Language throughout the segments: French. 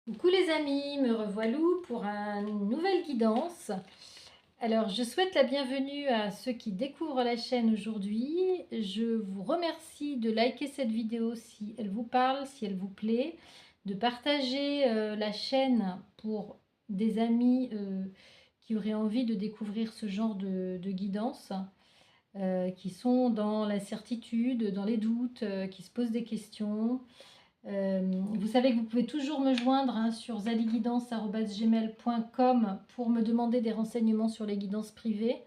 Coucou les amis, me revoilou pour une nouvelle guidance. Alors, je souhaite la bienvenue à ceux qui découvrent la chaîne aujourd'hui. Je vous remercie de liker cette vidéo si elle vous parle, si elle vous plaît, de partager la chaîne pour des amis qui auraient envie de découvrir ce genre de guidance, qui sont dans l'incertitude, dans les doutes, qui se posent des questions. Vous savez que vous pouvez toujours me joindre sur zaliguidance@gmail.com pour me demander des renseignements sur les guidances privées.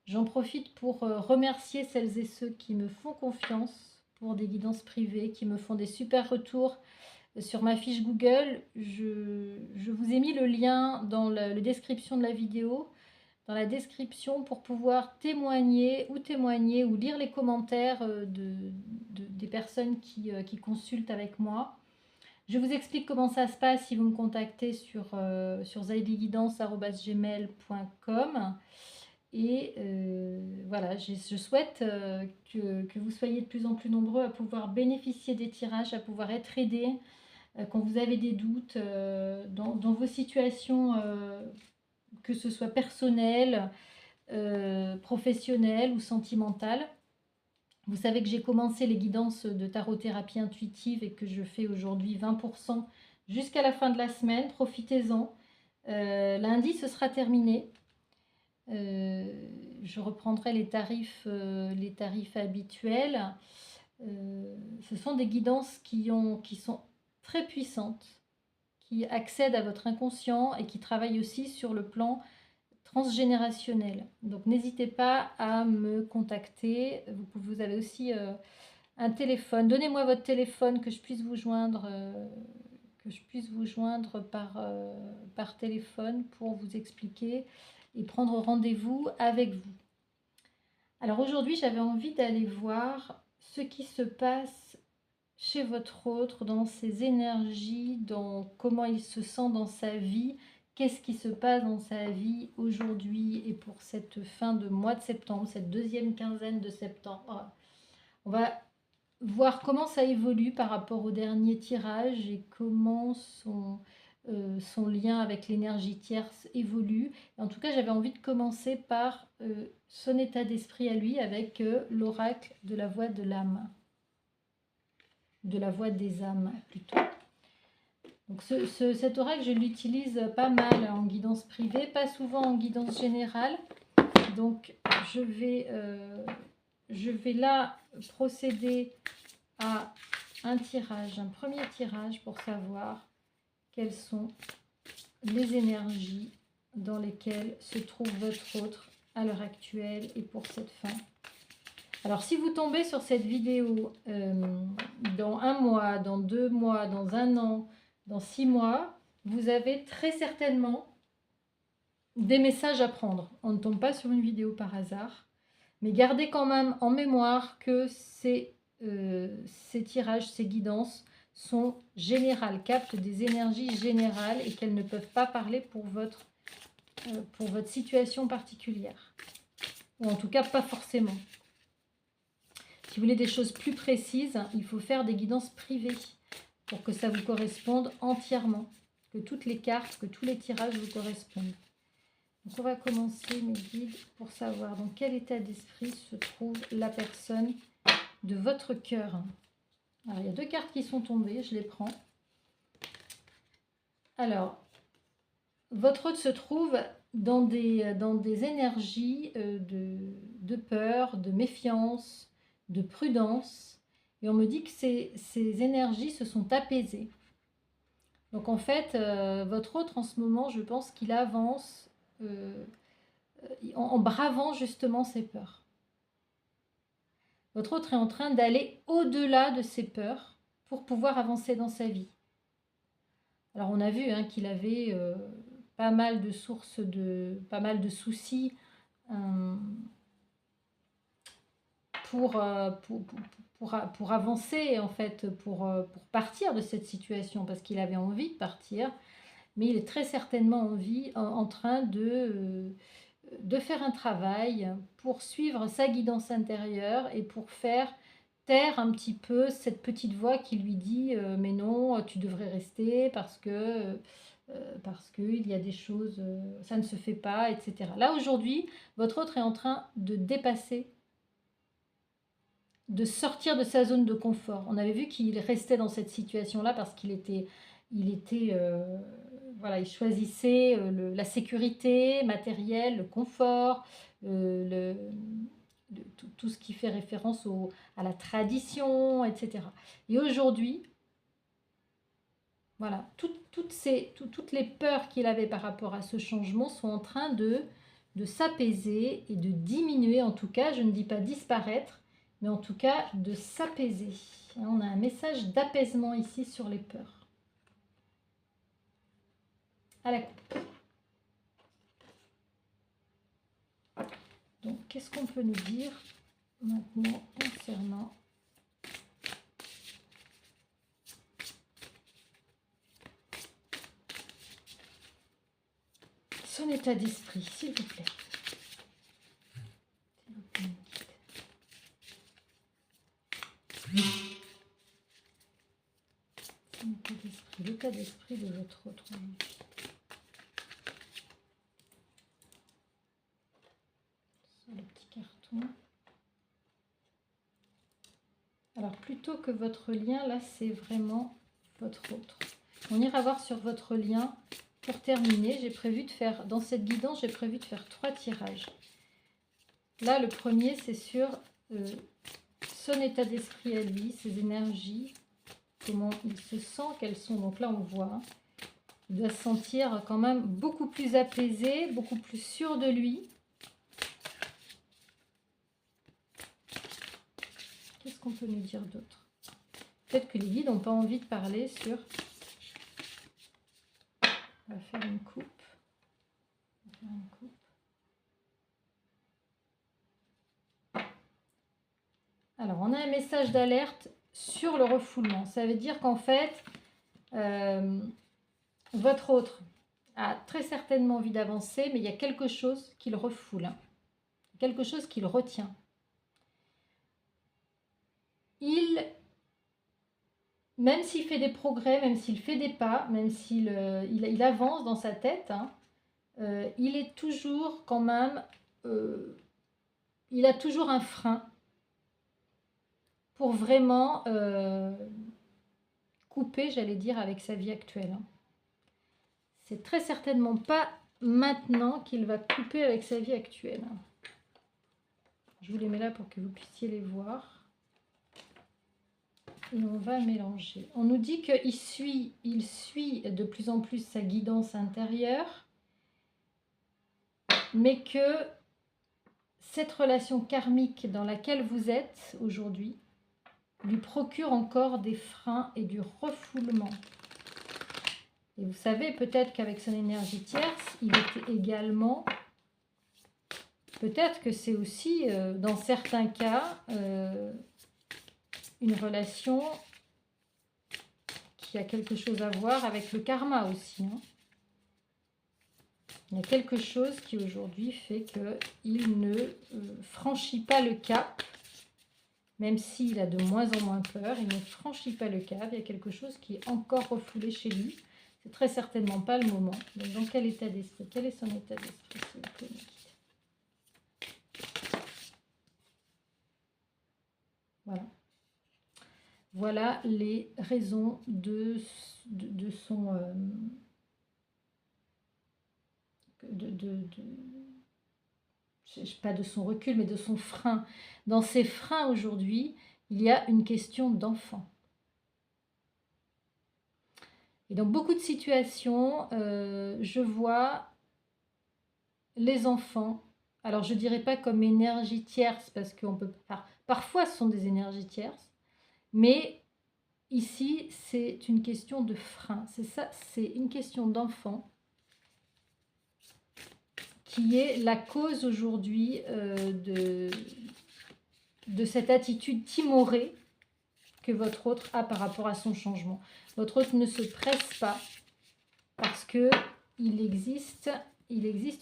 J'en profite pour remercier celles et ceux qui me font confiance pour des guidances privées, qui me font des super retours sur ma fiche Google. Je vous ai mis le lien dans la description de la vidéo, dans la description, pour pouvoir témoigner ou lire les commentaires des personnes qui consultent avec moi. Je vous explique comment ça se passe si vous me contactez sur zaidiguidance@gmail.com. Et voilà, je souhaite que vous soyez de plus en plus nombreux à pouvoir bénéficier des tirages, à pouvoir être aidés quand vous avez des doutes dans vos situations, que ce soit personnelles, professionnelles ou sentimentales. Vous savez que j'ai commencé les guidances de tarothérapie intuitive et que je fais aujourd'hui 20% jusqu'à la fin de la semaine. Profitez-en. Lundi, ce sera terminé. Je reprendrai les tarifs habituels. Ce sont des guidances qui sont très puissantes, qui accèdent à votre inconscient et qui travaillent aussi sur le plan transgénérationnel. Donc n'hésitez pas à me contacter. Vous avez aussi un téléphone. Donnez-moi votre téléphone que je puisse vous joindre, par téléphone pour vous expliquer et prendre rendez-vous avec vous. Alors aujourd'hui, j'avais envie d'aller voir ce qui se passe chez votre autre, dans ses énergies, dans comment il se sent dans sa vie, qu'est-ce qui se passe dans sa vie aujourd'hui et pour cette fin de mois de septembre, cette deuxième quinzaine de septembre. On va voir comment ça évolue par rapport au dernier tirage et comment son lien avec l'énergie tierce évolue. En tout cas, j'avais envie de commencer par son état d'esprit à lui avec l'oracle de la voix de l'âme, de la voix des âmes plutôt. Donc cet oracle, je l'utilise pas mal en guidance privée, pas souvent en guidance générale. Donc je vais là procéder à un tirage, un premier tirage pour savoir quelles sont les énergies dans lesquelles se trouve votre autre à l'heure actuelle et pour cette fin. Alors si vous tombez sur cette vidéo dans 1 mois, dans 2 mois, dans 1 an, dans 6 mois, vous avez très certainement des messages à prendre. On ne tombe pas sur une vidéo par hasard, mais gardez quand même en mémoire que ces tirages, ces guidances sont générales, captent des énergies générales et qu'elles ne peuvent pas parler pour votre situation particulière. Ou en tout cas, pas forcément. Si vous voulez des choses plus précises, il faut faire des guidances privées pour que ça vous corresponde entièrement, que toutes les cartes, que tous les tirages vous correspondent. Donc on va commencer, mes guides, pour savoir dans quel état d'esprit se trouve la personne de votre cœur. Alors, il y a 2 cartes qui sont tombées, je les prends. Alors, votre hôte se trouve dans des énergies de peur, de méfiance, de prudence. Et on me dit que ces énergies se sont apaisées. Donc en fait, votre hôte en ce moment, je pense qu'il avance en bravant justement ses peurs. Votre autre est en train d'aller au-delà de ses peurs pour pouvoir avancer dans sa vie. Alors on a vu qu'il avait pas mal de soucis pour avancer, en fait, pour partir de cette situation, parce qu'il avait envie de partir, mais il est très certainement en train de faire un travail pour suivre sa guidance intérieure et pour faire taire un petit peu cette petite voix qui lui dit mais non, tu devrais rester parce qu'il y a des choses, ça ne se fait pas, etc. Là, aujourd'hui, votre autre est en train de dépasser, de sortir de sa zone de confort. On avait vu qu'il restait dans cette situation-là parce qu'il était, voilà, il choisissait la sécurité matérielle, le confort, tout ce qui fait référence à la tradition, etc. Et aujourd'hui, voilà, toutes les peurs qu'il avait par rapport à ce changement sont en train de s'apaiser et de diminuer, en tout cas, je ne dis pas disparaître, mais en tout cas de s'apaiser. On a un message d'apaisement ici sur les peurs. À la coupe. Donc, qu'est-ce qu'on peut nous dire maintenant concernant son état d'esprit, s'il vous plaît? L'état d'esprit de votre autre aujourd'hui. Sur le petit carton. Alors, plutôt que votre lien, là, c'est vraiment votre autre. On ira voir sur votre lien. Pour terminer, j'ai prévu de faire, dans cette guidance, j'ai prévu de faire 3 tirages. Là, le premier, c'est sur son état d'esprit à lui, ses énergies, comment il se sent, quelles sont. Donc là, on voit, il doit se sentir quand même beaucoup plus apaisé, beaucoup plus sûr de lui. Qu'est-ce qu'on peut nous dire d'autre? Peut-être que les guides n'ont pas envie de parler sur... On va faire une coupe. Alors, on a un message d'alerte sur le refoulement. Ça veut dire qu'en fait, votre autre a très certainement envie d'avancer, mais il y a quelque chose qui le refoule, hein. Quelque chose qui le retient. Même s'il fait des progrès, même s'il fait des pas, même s'il il avance dans sa tête, hein, il est toujours quand même... il a toujours un frein pour vraiment couper, j'allais dire, avec sa vie actuelle. C'est très certainement pas maintenant qu'il va couper avec sa vie actuelle. Je vous les mets là pour que vous puissiez les voir. Et on va mélanger. On nous dit qu'il suit de plus en plus sa guidance intérieure, mais que cette relation karmique dans laquelle vous êtes aujourd'hui lui procure encore des freins et du refoulement. Et vous savez, peut-être qu'avec son énergie tierce, il était également... Peut-être que c'est aussi, dans certains cas, une relation qui a quelque chose à voir avec le karma aussi, hein. Il y a quelque chose qui aujourd'hui fait qu'il ne franchit pas le cap, même s'il a de moins en moins peur, il ne franchit pas le cap. Il y a quelque chose qui est encore refoulé chez lui. C'est très certainement pas le moment. Donc, dans quel état d'esprit? Quel est son état d'esprit? Voilà. Voilà les raisons de son... pas de son recul, mais de son frein. Dans ces freins aujourd'hui, il y a une question d'enfant. Et dans beaucoup de situations, je vois les enfants, alors je ne dirais pas comme énergie tierce, parce qu'on peut... parfois ce sont des énergies tierces, mais ici c'est une question de frein. C'est ça, c'est une question d'enfant qui est la cause aujourd'hui de cette attitude timorée que votre autre a par rapport à son changement. Votre autre ne se presse pas parce qu'il existe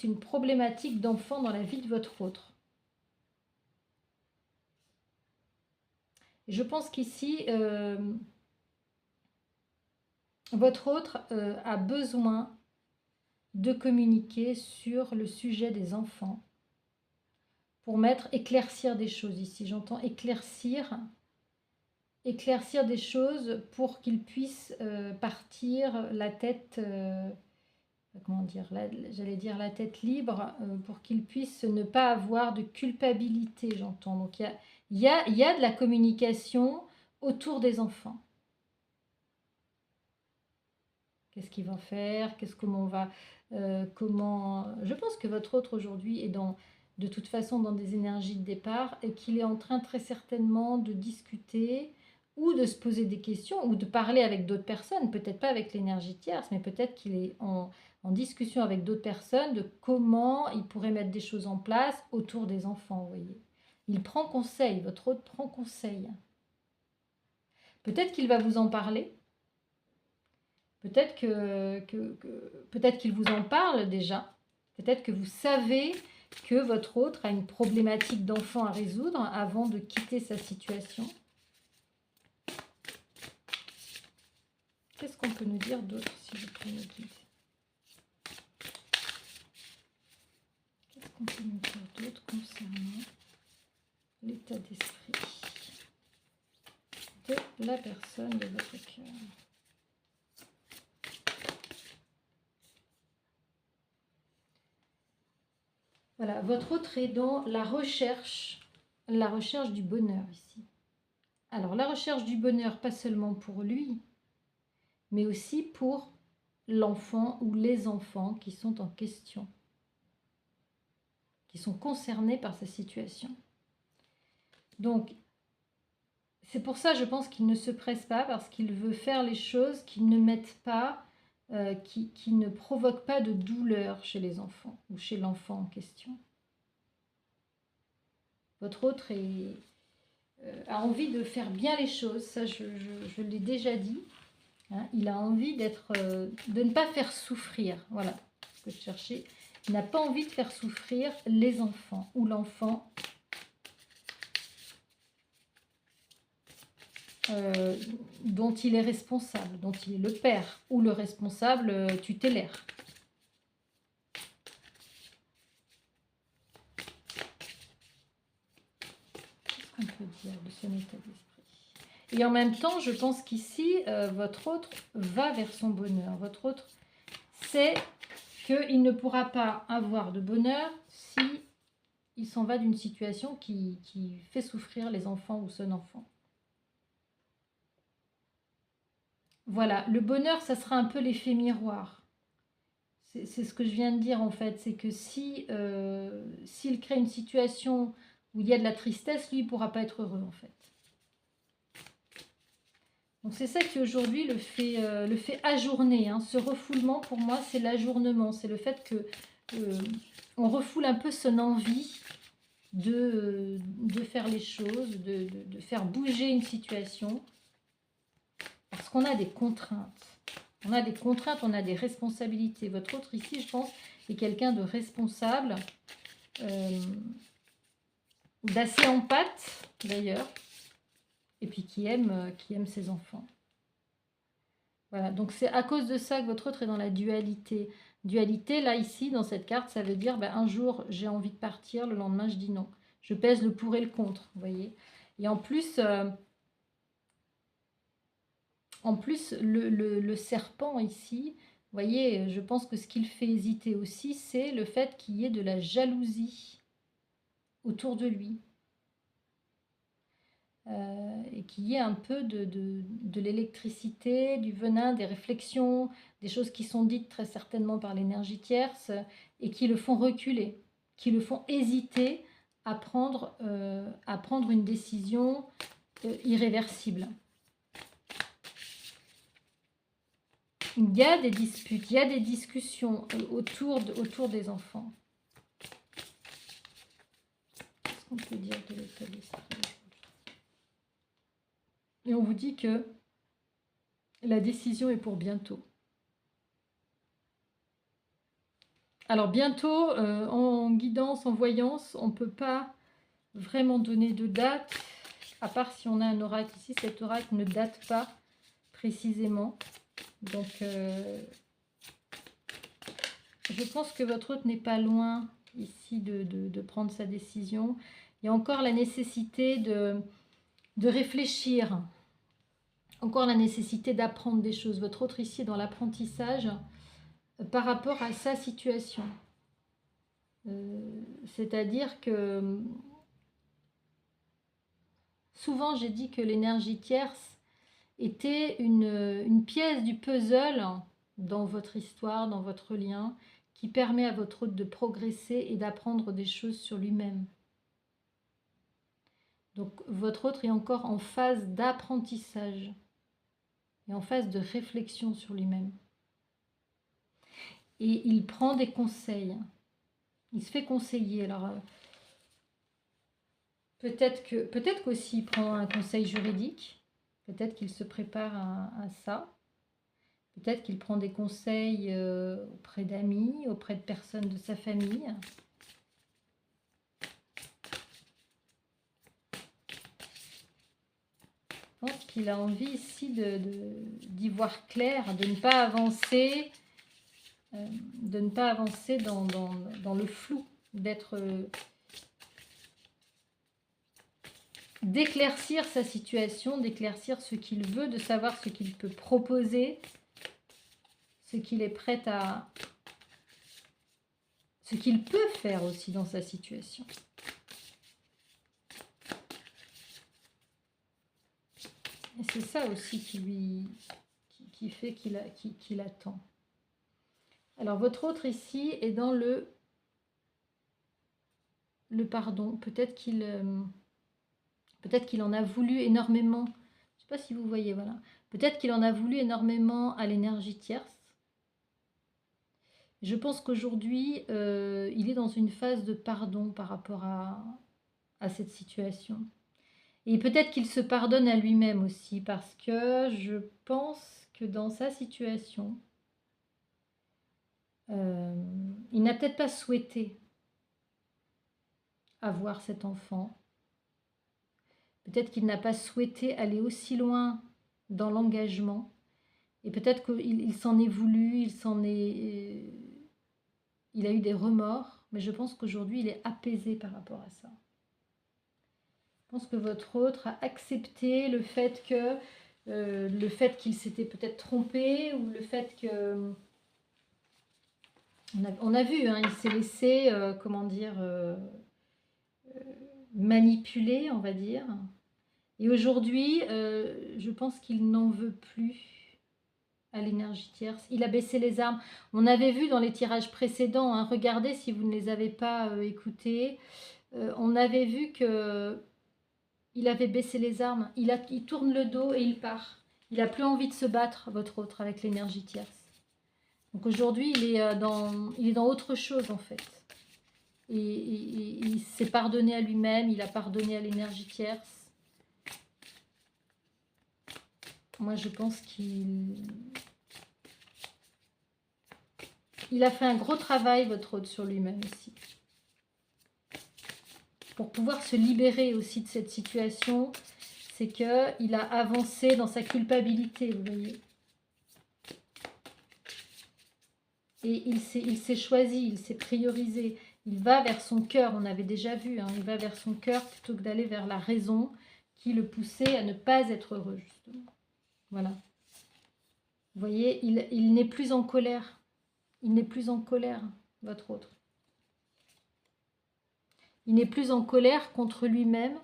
une problématique d'enfant dans la vie de votre autre. Et je pense qu'ici, votre autre a besoin de communiquer sur le sujet des enfants pour éclaircir des choses ici. J'entends éclaircir des choses pour qu'il puisse partir la tête, comment dire, j'allais dire la tête libre, pour qu'il puisse ne pas avoir de culpabilité, j'entends. Donc il y a de la communication autour des enfants. Qu'est-ce qu'il va faire? Comment on va... Je pense que votre autre aujourd'hui est de toute façon dans des énergies de départ et qu'il est en train très certainement de discuter ou de se poser des questions ou de parler avec d'autres personnes, peut-être pas avec l'énergie tierce, mais peut-être qu'il est en discussion avec d'autres personnes de comment il pourrait mettre des choses en place autour des enfants, vous voyez. Il prend conseil, votre autre prend conseil. Peut-être qu'il va vous en parler. Peut-être peut-être qu'il vous en parle déjà. Peut-être que vous savez que votre autre a une problématique d'enfant à résoudre avant de quitter sa situation. Qu'est-ce qu'on peut nous dire d'autre si je peux nous guider? Qu'est-ce qu'on peut nous dire d'autre concernant l'état d'esprit de la personne de votre cœur? Voilà, votre autre est dans la recherche du bonheur ici. Alors, la recherche du bonheur, pas seulement pour lui, mais aussi pour l'enfant ou les enfants qui sont en question, qui sont concernés par sa situation. Donc, c'est pour ça, je pense qu'il ne se presse pas, parce qu'il veut faire les choses qui ne mettent pas, qui ne provoquent pas de douleur chez les enfants ou chez l'enfant en question. Votre autre a envie de faire bien les choses, ça je l'ai déjà dit. Hein, il a envie de ne pas faire souffrir, voilà ce que je cherchais. Il n'a pas envie de faire souffrir les enfants ou l'enfant dont il est responsable, dont il est le père ou le responsable tutélaire. Qu'est-ce qu'on peut dire de son état d'esprit? Et en même temps, je pense qu'ici, votre autre va vers son bonheur. Votre autre sait qu'il ne pourra pas avoir de bonheur si il s'en va d'une situation qui fait souffrir les enfants ou son enfant. Voilà, le bonheur, ça sera un peu l'effet miroir. C'est ce que je viens de dire en fait, c'est que s'il crée une situation où il y a de la tristesse, lui, il ne pourra pas être heureux en fait. Donc c'est ça qui aujourd'hui le fait ajourner. Hein. Ce refoulement, pour moi, c'est l'ajournement. C'est le fait que on refoule un peu son envie de faire les choses, de faire bouger une situation. Parce qu'on a des contraintes. On a des contraintes, on a des responsabilités. Votre autre ici, je pense, est quelqu'un de responsable, d'assez empathe d'ailleurs, et puis qui aime ses enfants. Voilà, donc c'est à cause de ça que votre autre est dans la dualité. Dualité, là, ici, dans cette carte, ça veut dire, ben, un jour, j'ai envie de partir, le lendemain, je dis non. Je pèse le pour et le contre, vous voyez. Et en plus, le serpent ici, vous voyez, je pense que ce qui le fait hésiter aussi, c'est le fait qu'il y ait de la jalousie autour de lui. Et qu'il y ait un peu de l'électricité, du venin, des réflexions, des choses qui sont dites très certainement par l'énergie tierce et qui le font reculer, qui le font hésiter à prendre une décision irréversible. Il y a des disputes, il y a des discussions autour des enfants. Qu'est-ce qu'on peut dire de l'état d'esprit ? Et on vous dit que la décision est pour bientôt. Alors bientôt, en guidance, en voyance, on ne peut pas vraiment donner de date. à part si on a un oracle ici, cet oracle ne date pas précisément. Donc, je pense que votre hôte n'est pas loin ici de prendre sa décision. Il y a encore la nécessité de réfléchir, encore la nécessité d'apprendre des choses. Votre hôte ici est dans l'apprentissage par rapport à sa situation. C'est-à-dire que souvent j'ai dit que l'énergie tierce était une pièce du puzzle dans votre histoire, dans votre lien, qui permet à votre hôte de progresser et d'apprendre des choses sur lui-même. Donc votre hôte est encore en phase d'apprentissage et en phase de réflexion sur lui-même. Et il prend des conseils. Il se fait conseiller. Alors, peut-être qu'aussi il prend un conseil juridique. Peut-être qu'il se prépare à ça. Peut-être qu'il prend des conseils auprès d'amis, auprès de personnes de sa famille. Je pense qu'il a envie ici d'y voir clair, de ne pas avancer, dans le flou, d'éclaircir sa situation, d'éclaircir ce qu'il veut, de savoir ce qu'il peut proposer, ce qu'il est prêt à... ce qu'il peut faire aussi dans sa situation. Et c'est ça aussi qui fait qu'il attend. Alors, votre autre ici est dans le pardon. Peut-être qu'il en a voulu énormément. Je ne sais pas si vous voyez, voilà. Peut-être qu'il en a voulu énormément à l'énergie tierce. Je pense qu'aujourd'hui, il est dans une phase de pardon par rapport à cette situation. Et peut-être qu'il se pardonne à lui-même aussi, parce que je pense que dans sa situation, il n'a peut-être pas souhaité avoir cet enfant. Peut-être qu'il n'a pas souhaité aller aussi loin dans l'engagement. Et peut-être qu'il s'en est voulu, il a eu des remords. Mais je pense qu'aujourd'hui, il est apaisé par rapport à ça. Je pense que votre autre a accepté le fait qu'il s'était peut-être trompé, ou le fait que... On a vu, hein, il s'est laissé, manipuler, on va dire. Et aujourd'hui, je pense qu'il n'en veut plus à l'énergie tierce. Il a baissé les armes. On avait vu dans les tirages précédents, hein, regardez si vous ne les avez pas écoutés, on avait vu que il avait baissé les armes. Il tourne le dos et il part. Il n'a plus envie de se battre, votre autre, avec l'énergie tierce. Donc aujourd'hui, il est dans autre chose, en fait. Et il s'est pardonné à lui-même, il a pardonné à l'énergie tierce. Moi, je pense qu'il a fait un gros travail, votre hôte, sur lui-même ici. Pour pouvoir se libérer aussi de cette situation, c'est qu'il a avancé dans sa culpabilité, vous voyez. Et il s'est choisi, il s'est priorisé. Il va vers son cœur, on avait déjà vu, hein, il va vers son cœur plutôt que d'aller vers la raison qui le poussait à ne pas être heureux, justement. Voilà. Vous voyez, il n'est plus en colère. Il n'est plus en colère, votre autre. Il n'est plus en colère contre lui-même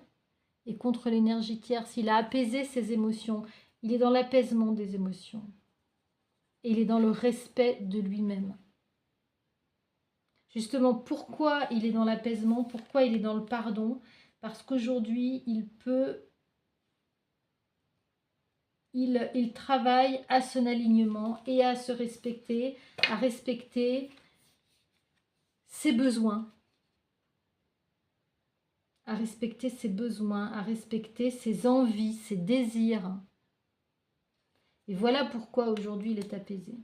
et contre l'énergie tierce. Il a apaisé ses émotions. Il est dans l'apaisement des émotions. Et il est dans le respect de lui-même. Justement, pourquoi il est dans l'apaisement? Pourquoi il est dans le pardon? Parce qu'aujourd'hui, il travaille à son alignement et à se respecter, à respecter ses besoins, à respecter ses envies, ses désirs. Et voilà pourquoi aujourd'hui il est apaisé.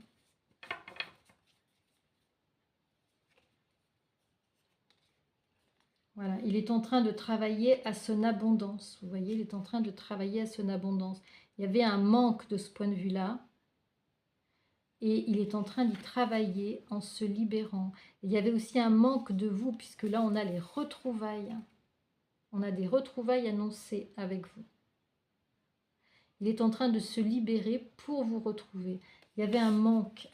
Voilà, il est en train de travailler à son abondance. Vous voyez, il est en train de travailler à son abondance. Il y avait un manque de ce point de vue-là. Et il est en train d'y travailler en se libérant. Il y avait aussi un manque de vous, puisque là, on a les retrouvailles. On a des retrouvailles annoncées avec vous. Il est en train de se libérer pour vous retrouver. Il y avait un manque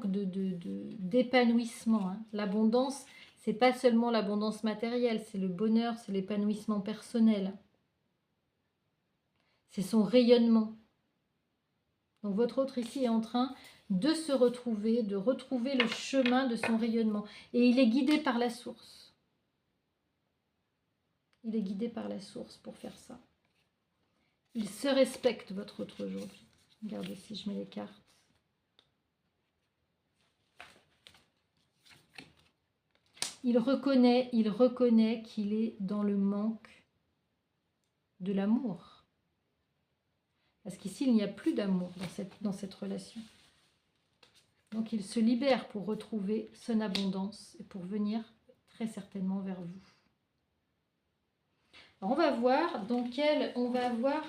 d'épanouissement. L'abondance, c'est pas seulement l'abondance matérielle, c'est le bonheur, c'est l'épanouissement personnel. C'est son rayonnement. Donc votre autre ici est en train de se retrouver, de retrouver le chemin de son rayonnement. Et il est guidé par la source. Il est guidé par la source pour faire ça. Il se respecte, votre autre aujourd'hui. Regardez si je mets les cartes. Il reconnaît qu'il est dans le manque de l'amour. Parce qu'ici, il n'y a plus d'amour dans cette relation. Donc, il se libère pour retrouver son abondance et pour venir très certainement vers vous. Alors, on va voir dans quel... On va voir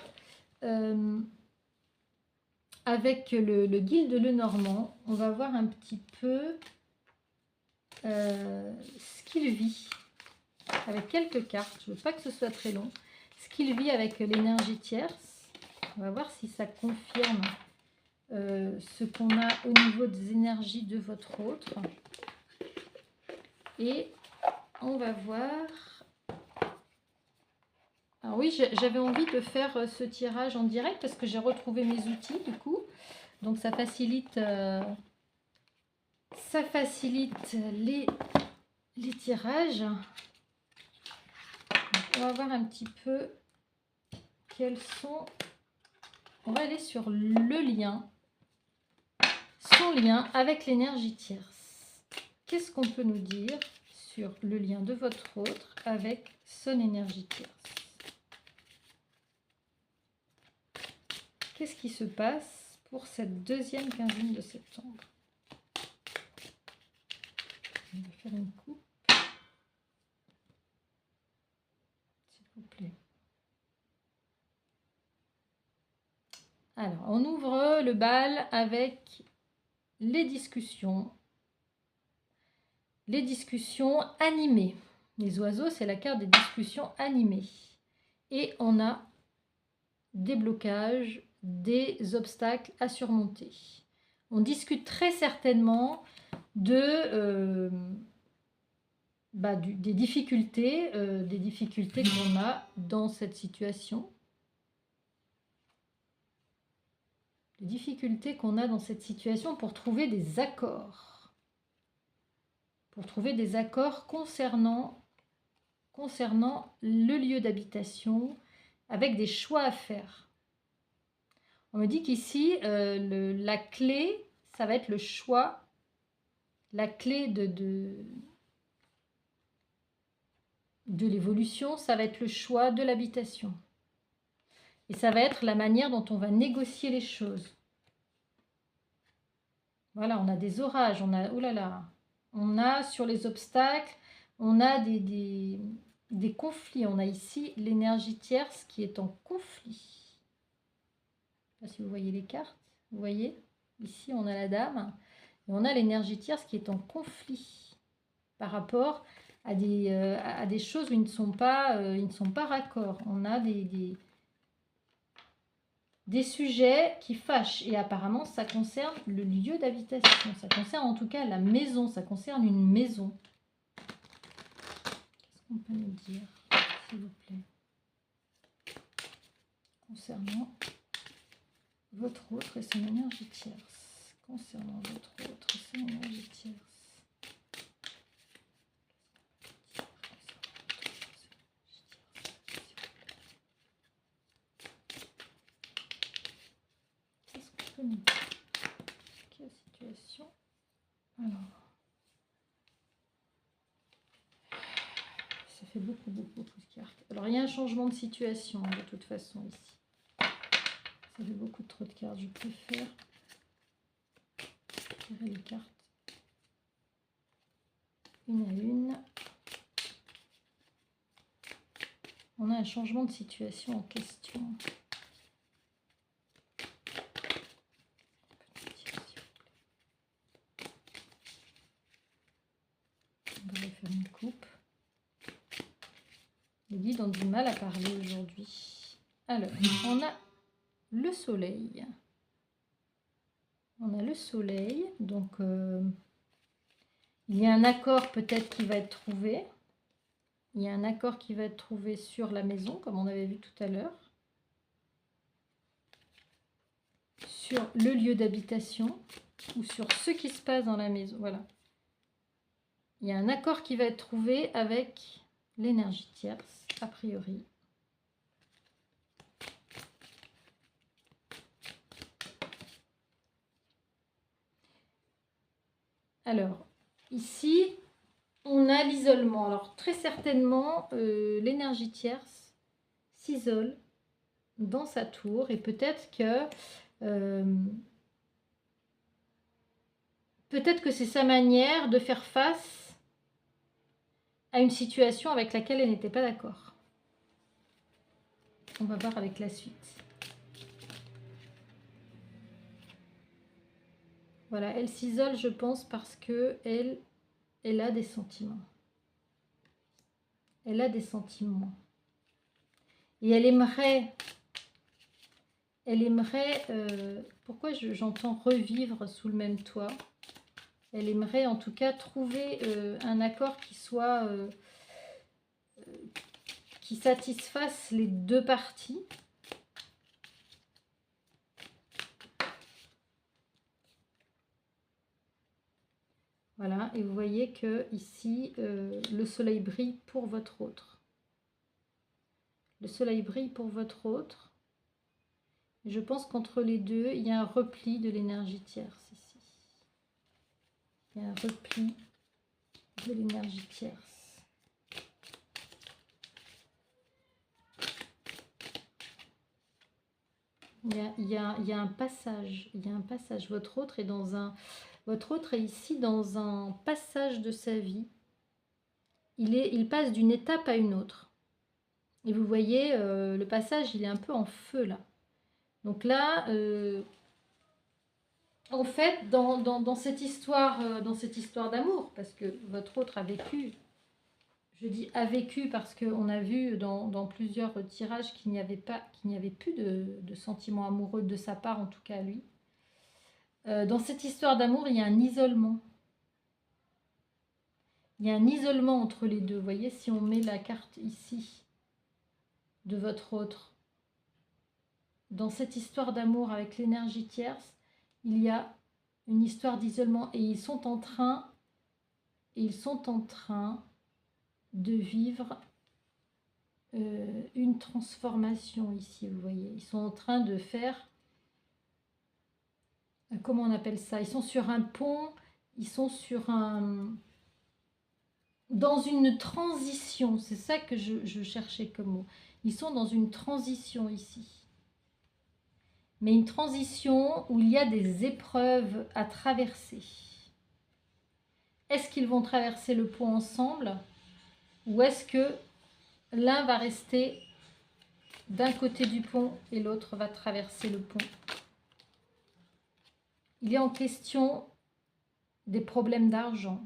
avec le guilde Lenormand, on va voir un petit peu ce qu'il vit avec quelques cartes. Je ne veux pas que ce soit très long. Ce qu'il vit avec l'énergie tierce. On va voir si ça confirme ce qu'on a au niveau des énergies de votre autre. Et on va voir... Alors oui, j'avais envie de faire ce tirage en direct parce que j'ai retrouvé mes outils du coup. Donc ça facilite les tirages. Donc, on va voir un petit peu quels sont... On va aller sur le lien, son lien avec l'énergie tierce. Qu'est-ce qu'on peut nous dire sur le lien de votre autre avec son énergie tierce? Qu'est-ce qui se passe pour cette deuxième quinzaine de septembre? On va faire une coupe, s'il vous plaît. Alors, on ouvre le bal avec les discussions animées. Les oiseaux, c'est la carte des discussions animées. Et on a des blocages, des obstacles à surmonter. On discute très certainement de, des difficultés qu'on a dans cette situation. Les difficultés qu'on a dans cette situation pour trouver des accords. Pour trouver des accords concernant le lieu d'habitation, avec des choix à faire. On me dit qu'ici, la clé, ça va être le choix, la clé de l'évolution, ça va être le choix de l'habitation. Et ça va être la manière dont on va négocier les choses. Voilà, on a des orages, on a, oh là là, on a sur les obstacles, on a des conflits. On a ici l'énergie tierce qui est en conflit. Je ne sais pas si vous voyez les cartes. Vous voyez, ici on a la dame et on a l'énergie tierce qui est en conflit par rapport à des choses où ils ne sont pas raccords. On a des sujets qui fâchent et apparemment ça concerne le lieu d'habitation. Ça concerne en tout cas la maison, ça concerne une maison. Qu'est-ce qu'on peut nous dire, s'il vous plaît, concernant votre autre et son énergie tierce? Concernant votre autre et son énergie tierce. Qu'est-ce qu'on peut nous dire? Quelle situation? Alors, ça fait beaucoup de cartes. Alors, il y a un changement de situation de toute façon ici. Ça fait beaucoup trop de cartes. Je préfère tirer les cartes une à une. On a un changement de situation en question. On va faire une coupe. Les guides ont du mal à parler aujourd'hui. Alors, on a le soleil. On a le soleil, donc il y a un accord peut-être qui va être trouvé. Il y a un accord qui va être trouvé sur la maison, comme on avait vu tout à l'heure. Sur le lieu d'habitation ou sur ce qui se passe dans la maison. Voilà. Il y a un accord qui va être trouvé avec l'énergie tierce, a priori. Alors, ici, on a l'isolement. Alors, très certainement, l'énergie tierce s'isole dans sa tour et peut-être que c'est sa manière de faire face à une situation avec laquelle elle n'était pas d'accord. On va voir avec la suite. Voilà, elle s'isole, je pense, parce que elle a des sentiments. Elle a des sentiments. Et elle aimerait pourquoi j'entends revivre sous le même toit? Elle aimerait en tout cas trouver un accord qui satisfasse les deux parties. Voilà, et vous voyez que ici, le soleil brille pour votre autre. Le soleil brille pour votre autre. Je pense qu'entre les deux, il y a un repli de l'énergie tierce ici. Il y a un repli de l'énergie tierce. Il y a un passage. Il y a un passage. Votre autre est ici dans un passage de sa vie. Il passe d'une étape à une autre. Et vous voyez, le passage, il est un peu en feu là. Donc là, en fait, dans cette histoire d'amour, parce que votre autre a vécu, je dis a vécu parce qu'on a vu dans plusieurs tirages qu'il n'y avait plus de sentiments amoureux de sa part, en tout cas à lui. Dans cette histoire d'amour, il y a un isolement. Il y a un isolement entre les deux. Vous voyez, si on met la carte ici de votre autre, dans cette histoire d'amour avec l'énergie tierce, il y a une histoire d'isolement et ils sont en train de vivre une transformation ici, vous voyez. Ils sont en train de faire, comment on appelle ça? Ils sont sur un pont, ils sont dans une transition, c'est ça que je cherchais comme mot. Ils sont dans une transition ici. Mais une transition où il y a des épreuves à traverser. Est-ce qu'ils vont traverser le pont ensemble? Ou est-ce que l'un va rester d'un côté du pont et l'autre va traverser le pont? Il est en question des problèmes d'argent.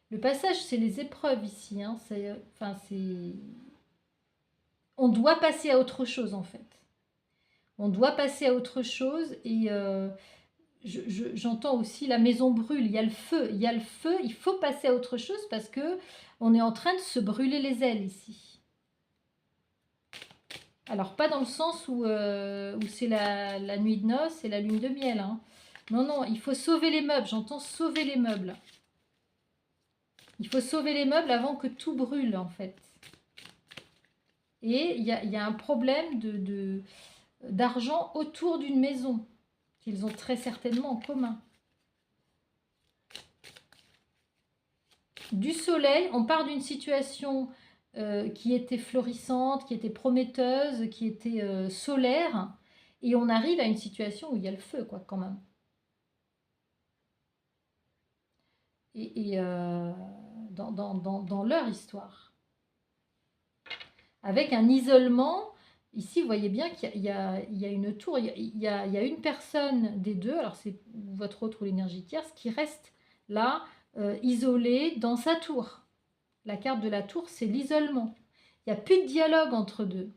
Le passage, c'est les épreuves ici. Hein. On doit passer à autre chose, en fait. On doit passer à autre chose. Et j'entends aussi la maison brûle. Il y a le feu. Il y a le feu. Il faut passer à autre chose parce que on est en train de se brûler les ailes ici. Alors, pas dans le sens où c'est la nuit de noces et la lune de miel. Hein. Non, non, il faut sauver les meubles. J'entends sauver les meubles. Il faut sauver les meubles avant que tout brûle, en fait. Et il y a un problème d'argent autour d'une maison qu'ils ont très certainement en commun. Du soleil, on part d'une situation qui était florissante, qui était prometteuse, qui était solaire, et on arrive à une situation où il y a le feu, quoi, quand même. Et dans leur histoire. Avec un isolement, ici vous voyez bien qu'il y a une tour, il y a une personne des deux, alors c'est votre autre ou l'énergie tierce, qui reste là, isolée dans sa tour. La carte de la tour, c'est l'isolement. Il n'y a plus de dialogue entre deux.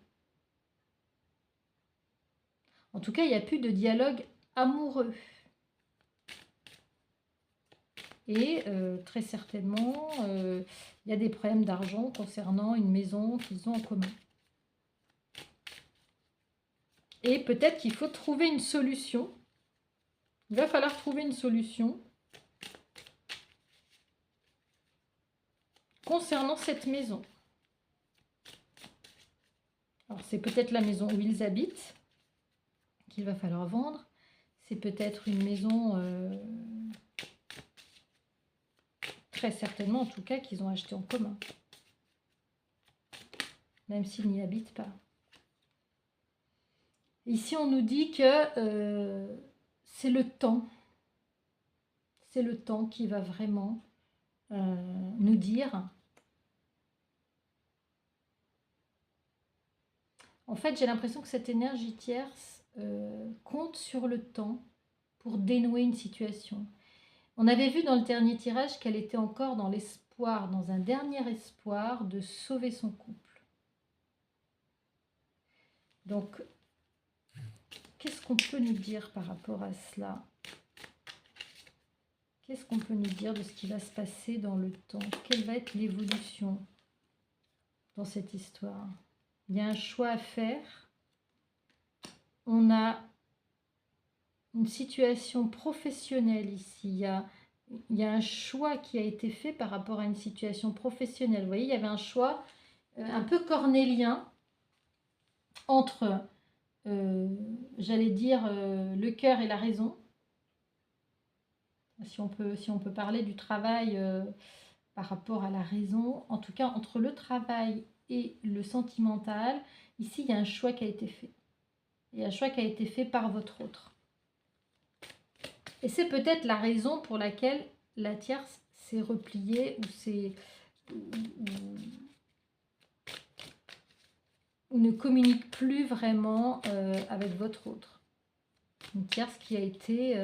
En tout cas, il n'y a plus de dialogue amoureux. Et très certainement, il y a des problèmes d'argent concernant une maison qu'ils ont en commun. Et peut-être qu'il faut trouver une solution. Il va falloir trouver une solution concernant cette maison. Alors, c'est peut-être la maison où ils habitent qu'il va falloir vendre. C'est peut-être une maison, très certainement en tout cas, qu'ils ont acheté en commun. Même s'ils n'y habitent pas. Ici, on nous dit que c'est le temps. C'est le temps qui va vraiment nous dire. En fait, j'ai l'impression que cette énergie tierce compte sur le temps pour dénouer une situation. On avait vu dans le dernier tirage qu'elle était encore dans l'espoir, dans un dernier espoir de sauver son couple. Donc, qu'est-ce qu'on peut nous dire par rapport à cela? Qu'est-ce qu'on peut nous dire de ce qui va se passer dans le temps? Quelle va être l'évolution dans cette histoire? Il y a un choix à faire. On a une situation professionnelle ici. Il y a un choix qui a été fait par rapport à une situation professionnelle. Vous voyez, il y avait un choix un peu cornélien entre, j'allais dire, le cœur et la raison. Si on peut parler du travail par rapport à la raison, en tout cas entre le travail et le sentimental, ici il y a un choix qui a été fait. Il y a un choix qui a été fait par votre autre. Et c'est peut-être la raison pour laquelle la tierce s'est repliée ou ne communique plus vraiment avec votre autre. Une tierce qui a été,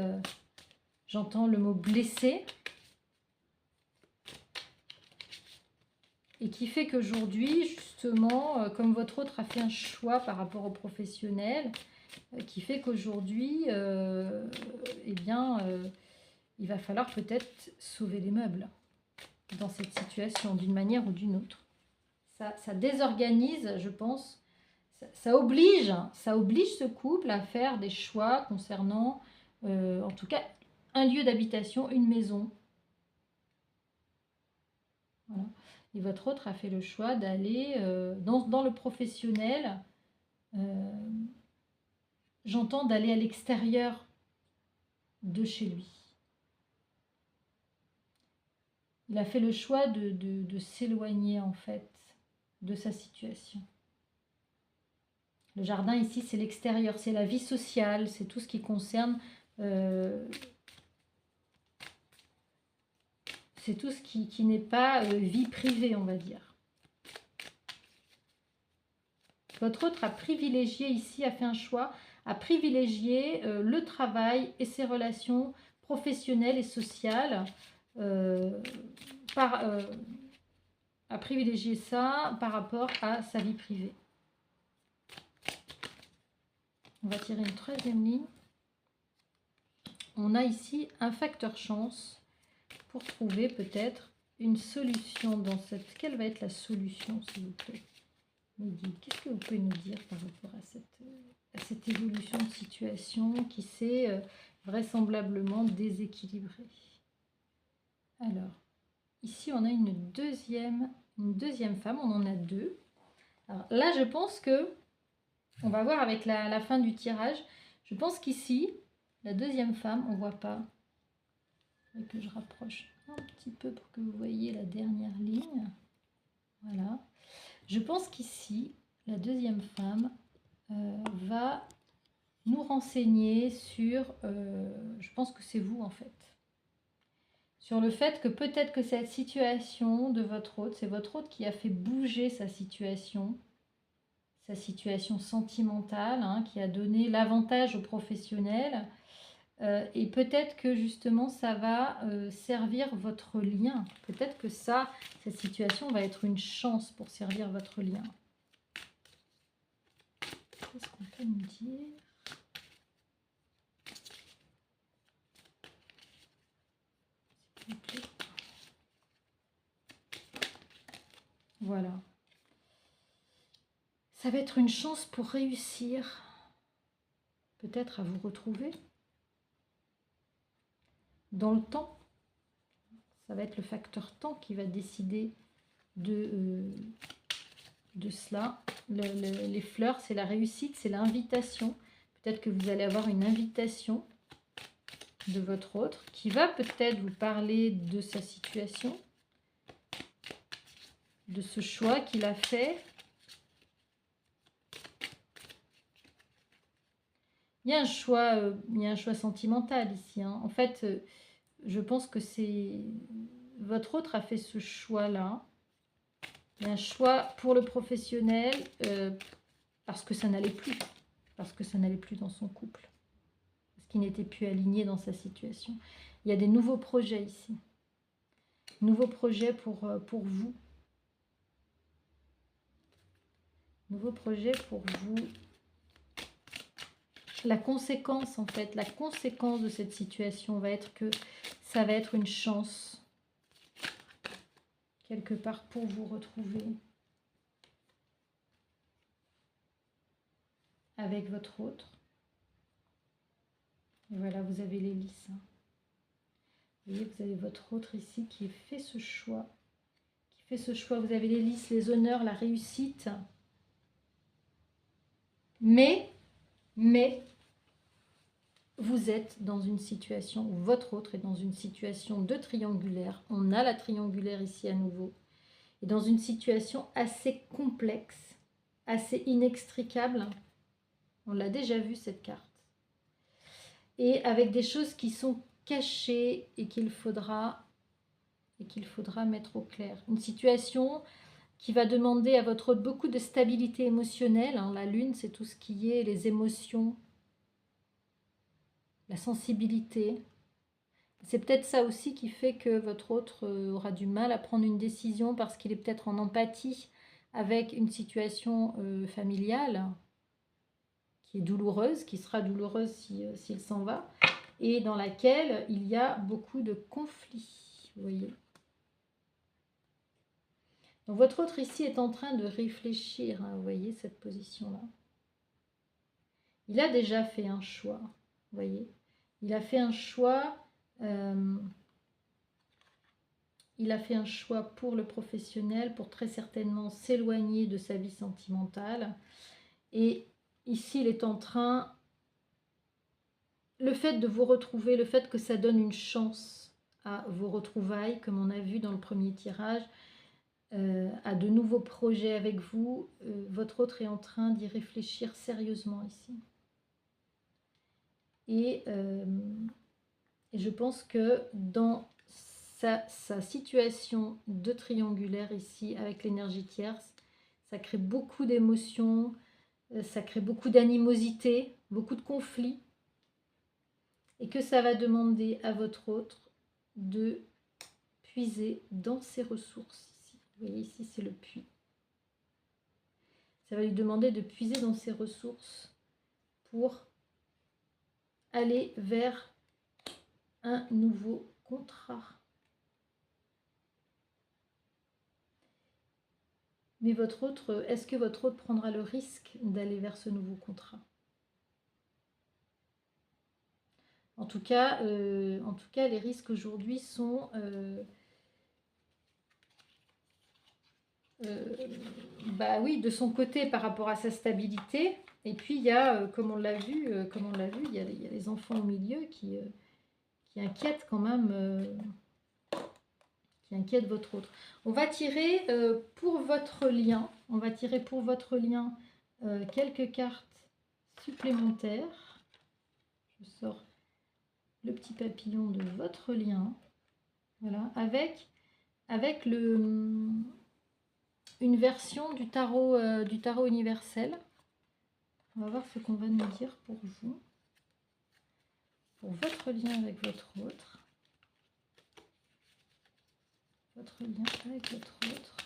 j'entends le mot blessée, et qui fait qu'aujourd'hui, justement, comme votre autre a fait un choix par rapport au professionnel, qui fait qu'aujourd'hui, eh bien, il va falloir peut-être sauver les meubles dans cette situation, d'une manière ou d'une autre. Ça désorganise, je pense, ça oblige ce couple à faire des choix concernant, en tout cas, un lieu d'habitation, une maison. Voilà. Et votre autre a fait le choix d'aller dans le professionnel. J'entends d'aller à l'extérieur de chez lui. Il a fait le choix de s'éloigner en fait de sa situation. Le jardin ici, c'est l'extérieur, c'est la vie sociale, c'est tout ce qui concerne... c'est tout ce qui n'est pas vie privée, on va dire. Votre autre a privilégié ici, a fait un choix, a privilégié le travail et ses relations professionnelles et sociales, a privilégié ça par rapport à sa vie privée. On va tirer une troisième ligne. On a ici un facteur chance pour trouver peut-être une solution dans cette... Quelle va être la solution, s'il vous plaît? Qu'est-ce que vous pouvez nous dire par rapport à cette évolution de situation qui s'est vraisemblablement déséquilibrée? Alors, ici, on a une deuxième femme, on en a deux. Alors là, je pense que, on va voir avec la fin du tirage, je pense qu'ici, la deuxième femme, on ne voit pas, et que je rapproche un petit peu pour que vous voyez la dernière ligne. Voilà. Je pense qu'ici, la deuxième femme va nous renseigner sur, je pense que c'est vous en fait, sur le fait que peut-être que cette situation de votre hôte, c'est votre hôte qui a fait bouger sa situation sentimentale, hein, qui a donné l'avantage aux professionnels. Et peut-être que justement ça va servir votre lien. Peut-être que cette situation va être une chance pour servir votre lien. Qu'est-ce qu'on peut nous dire? S'il vous plaît. Voilà. Ça va être une chance pour réussir, peut-être à vous retrouver dans le temps. Ça va être le facteur temps qui va décider de cela. Les fleurs, c'est la réussite, c'est l'invitation. Peut-être que vous allez avoir une invitation de votre autre qui va peut-être vous parler de sa situation, de ce choix qu'il a fait. Il y a un choix sentimental ici, hein. En fait, je pense que c'est votre autre a fait ce choix-là. Il y a un choix pour le professionnel parce que ça n'allait plus. Parce que ça n'allait plus dans son couple. Parce qu'il n'était plus aligné dans sa situation. Il y a des nouveaux projets ici. Nouveaux projets pour vous. Nouveaux projets pour vous. La conséquence, en fait, la conséquence de cette situation va être que ça va être une chance quelque part pour vous retrouver avec votre autre. Et voilà, vous avez les lys. Hein. Vous voyez, vous avez votre autre ici qui fait ce choix. Qui fait ce choix. Vous avez les lys, les honneurs, la réussite. Mais, vous êtes dans une situation, où votre autre est dans une situation de triangulaire. On a la triangulaire ici à nouveau. Et dans une situation assez complexe, assez inextricable. On l'a déjà vu cette carte. Et avec des choses qui sont cachées et qu'il faudra mettre au clair. Une situation qui va demander à votre hôte beaucoup de stabilité émotionnelle. Hein. La lune, c'est tout ce qui est les émotions, la sensibilité. C'est peut-être ça aussi qui fait que votre autre aura du mal à prendre une décision parce qu'il est peut-être en empathie avec une situation familiale qui est douloureuse, qui sera douloureuse s'il s'en va, et dans laquelle il y a beaucoup de conflits, vous voyez. Donc votre autre ici est en train de réfléchir, hein, vous voyez cette position-là. Il a déjà fait un choix, vous voyez. Il a fait un choix, pour le professionnel, pour très certainement s'éloigner de sa vie sentimentale. Et ici, il est en train, le fait de vous retrouver, le fait que ça donne une chance à vos retrouvailles, comme on a vu dans le premier tirage, à de nouveaux projets avec vous, votre autre est en train d'y réfléchir sérieusement ici. Et je pense que dans sa situation de triangulaire ici, avec l'énergie tierce, ça crée beaucoup d'émotions, ça crée beaucoup d'animosité, beaucoup de conflits, et que ça va demander à votre autre de puiser dans ses ressources. Vous voyez ici, c'est le puits. Ça va lui demander de puiser dans ses ressources pour aller vers un nouveau contrat. Mais votre autre, est-ce que votre autre prendra le risque d'aller vers ce nouveau contrat? En tout cas, les risques aujourd'hui sont bah oui, de son côté par rapport à sa stabilité. Et puis il y a, comme on l'a vu, il y a les enfants au milieu qui inquiètent quand même, qui inquiètent votre autre. On va tirer pour votre lien. On va tirer pour votre lien quelques cartes supplémentaires. Je sors le petit papillon de votre lien. Voilà, avec une version du tarot universel. On va voir ce qu'on va nous dire pour vous, pour votre lien avec votre autre. Votre lien avec votre autre.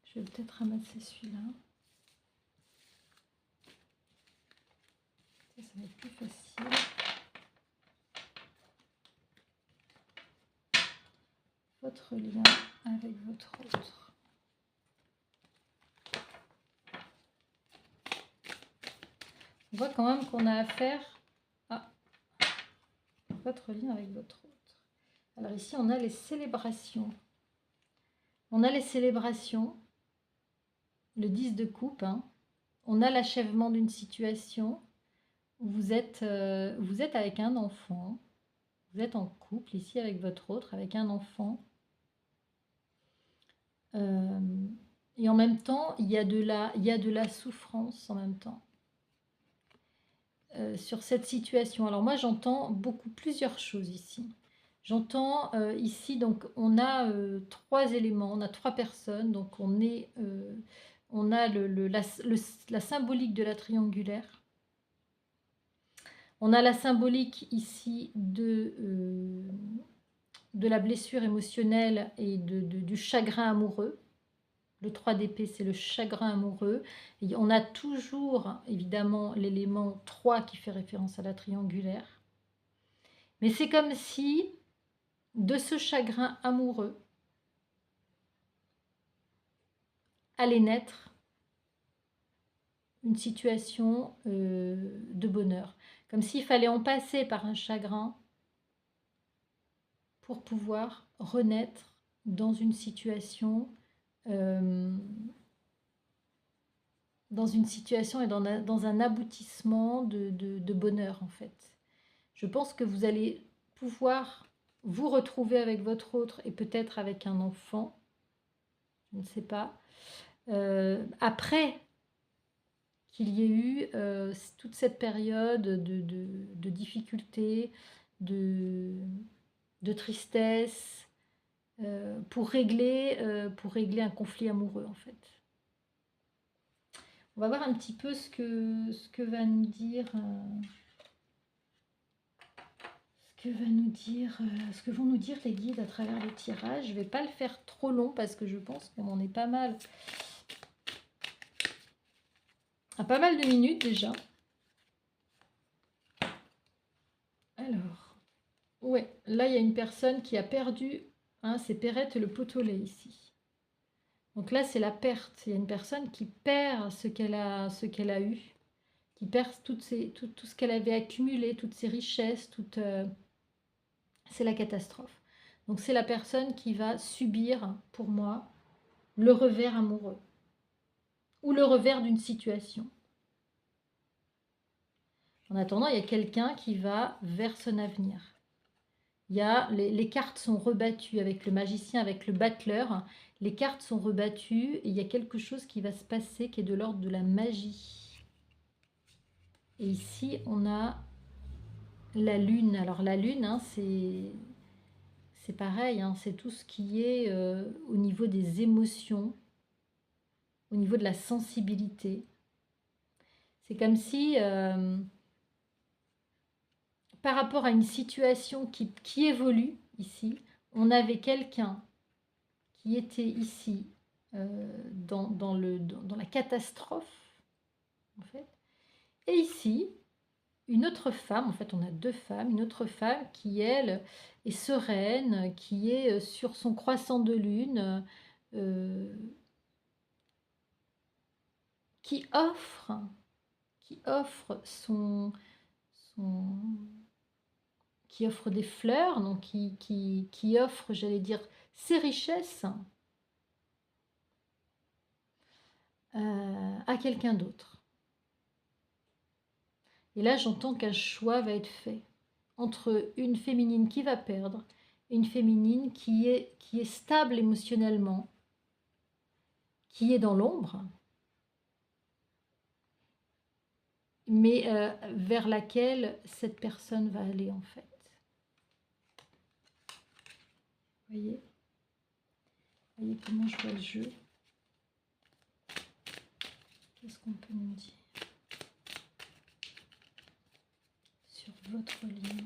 Je vais peut-être ramasser celui-là. Ça va être plus facile. Votre lien avec votre autre. On voit quand même qu'on a affaire à votre lien avec votre autre. Alors ici, on a les célébrations. On a les célébrations, le 10 de coupe. Hein. On a l'achèvement d'une situation. Vous êtes avec un enfant. Vous êtes en couple ici avec votre autre, avec un enfant. Et en même temps, il y a de la souffrance en même temps. Sur cette situation. Alors moi, j'entends plusieurs choses ici. J'entends ici, donc on a 3 éléments, on a 3 personnes, donc on a la symbolique de la triangulaire. On a la symbolique ici de la blessure émotionnelle et du chagrin amoureux. Le 3 d'épée, c'est le chagrin amoureux. Et on a toujours, évidemment, l'élément 3 qui fait référence à la triangulaire. Mais c'est comme si, de ce chagrin amoureux, allait naître une situation de bonheur. Comme s'il fallait en passer par un chagrin pour pouvoir renaître dans une situation et dans un aboutissement de bonheur en fait. Je pense que vous allez pouvoir vous retrouver avec votre autre et peut-être avec un enfant, je ne sais pas, après qu'il y ait eu toute cette période de difficulté, de tristesse, pour régler un conflit amoureux en fait. On va voir un petit peu ce que va nous dire ce que vont nous dire les guides à travers le tirage. Je ne vais pas le faire trop long parce que je pense qu'on en est pas mal de minutes déjà. Alors, ouais, là il y a une personne qui a perdu, hein, c'est Perrette le potolet ici. Donc là c'est la perte. Il y a une personne qui perd ce qu'elle a eu, qui perd tout ce qu'elle avait accumulé, toutes ses richesses, c'est la catastrophe. Donc c'est la personne qui va subir, pour moi, le revers amoureux ou le revers d'une situation. En attendant, il y a quelqu'un qui va vers son avenir. Les cartes sont rebattues avec le magicien, avec le battleur. Les cartes sont rebattues et il y a quelque chose qui va se passer qui est de l'ordre de la magie. Et ici, on a la lune. Alors la lune, hein, c'est pareil, hein, c'est tout ce qui est au niveau des émotions, au niveau de la sensibilité. C'est comme si, par rapport à une situation qui évolue ici, on avait quelqu'un qui était ici dans la catastrophe, en fait. Et ici, une autre femme, en fait on a 2 femmes, une autre femme qui, elle, est sereine, qui est sur son croissant de lune, qui offre qui offre des fleurs, donc qui offre, j'allais dire, ses richesses à quelqu'un d'autre. Et là, j'entends qu'un choix va être fait entre une féminine qui va perdre et une féminine qui est stable émotionnellement, qui est dans l'ombre, mais vers laquelle cette personne va aller en fait. Voyez comment je vois le jeu. Qu'est-ce qu'on peut nous dire sur votre lien?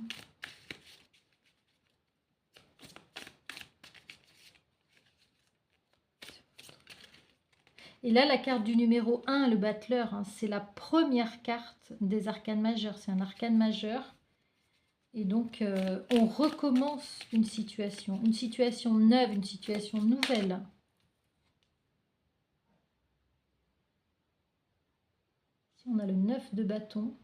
Et là, la carte du numéro 1, le battleur, hein, c'est la première carte des arcanes majeurs. C'est un arcane majeur. Et donc, on recommence une situation neuve, une situation nouvelle. Ici, on a le 9 de bâton.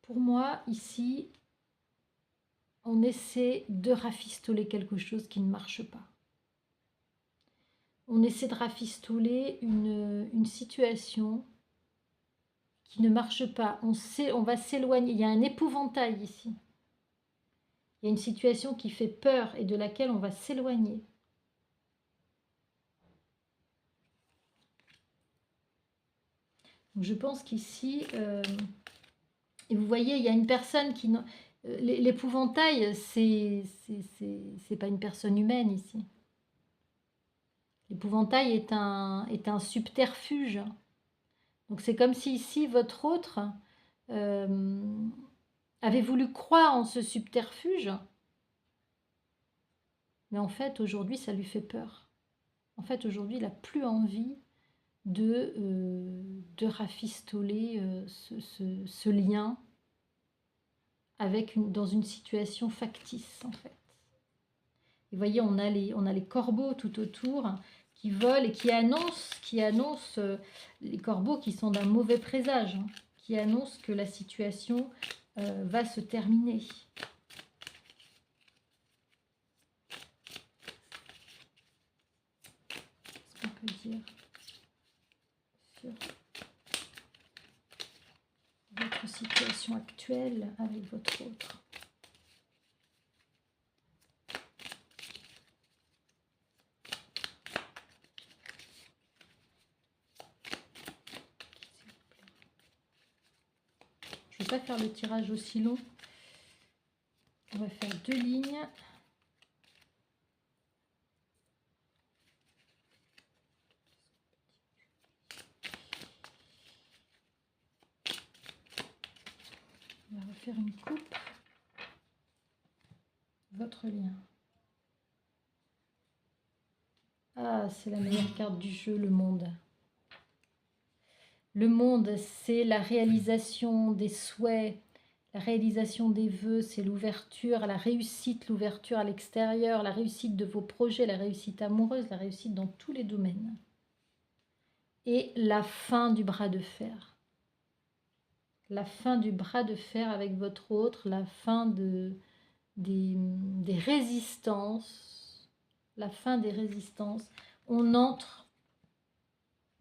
Pour moi, ici, on essaie de rafistoler quelque chose qui ne marche pas. On essaie de rafistoler une situation qui ne marche pas. On va s'éloigner. Il y a un épouvantail ici. Il y a une situation qui fait peur et de laquelle on va s'éloigner. Je pense qu'ici, et vous voyez, il y a une personne qui... L'épouvantail, c'est pas une personne humaine ici. L'épouvantail est un subterfuge. Donc c'est comme si ici, votre autre avait voulu croire en ce subterfuge, mais en fait, aujourd'hui, ça lui fait peur. En fait, aujourd'hui, il n'a plus envie de rafistoler ce lien dans une situation factice, en fait. Et vous voyez, on a les corbeaux tout autour qui volent et qui annoncent les corbeaux qui sont d'un mauvais présage, hein, qui annoncent que la situation va se terminer. Qu'est-ce qu'on peut dire sur votre situation actuelle avec votre autre? Je ne vais pas faire le tirage aussi long. On va faire 2 lignes. On va refaire une coupe. Votre lien. Ah, c'est la meilleure carte du jeu, le monde. Le monde, c'est la réalisation des souhaits, la réalisation des vœux, c'est l'ouverture à la réussite, l'ouverture à l'extérieur, la réussite de vos projets, la réussite amoureuse, la réussite dans tous les domaines. Et la fin du bras de fer. La fin du bras de fer avec votre autre, la fin des résistances, la fin des résistances. On entre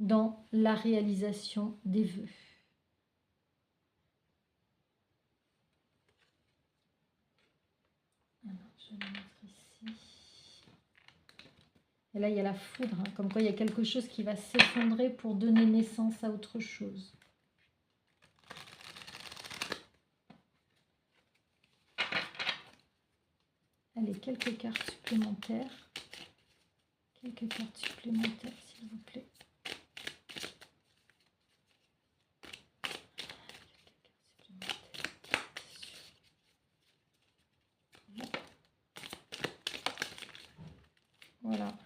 dans la réalisation des vœux. Alors, je vais mettre ici. Et là, il y a la foudre, hein, comme quoi il y a quelque chose qui va s'effondrer pour donner naissance à autre chose. Allez, quelques cartes supplémentaires. Quelques cartes supplémentaires, s'il vous plaît. Voilà.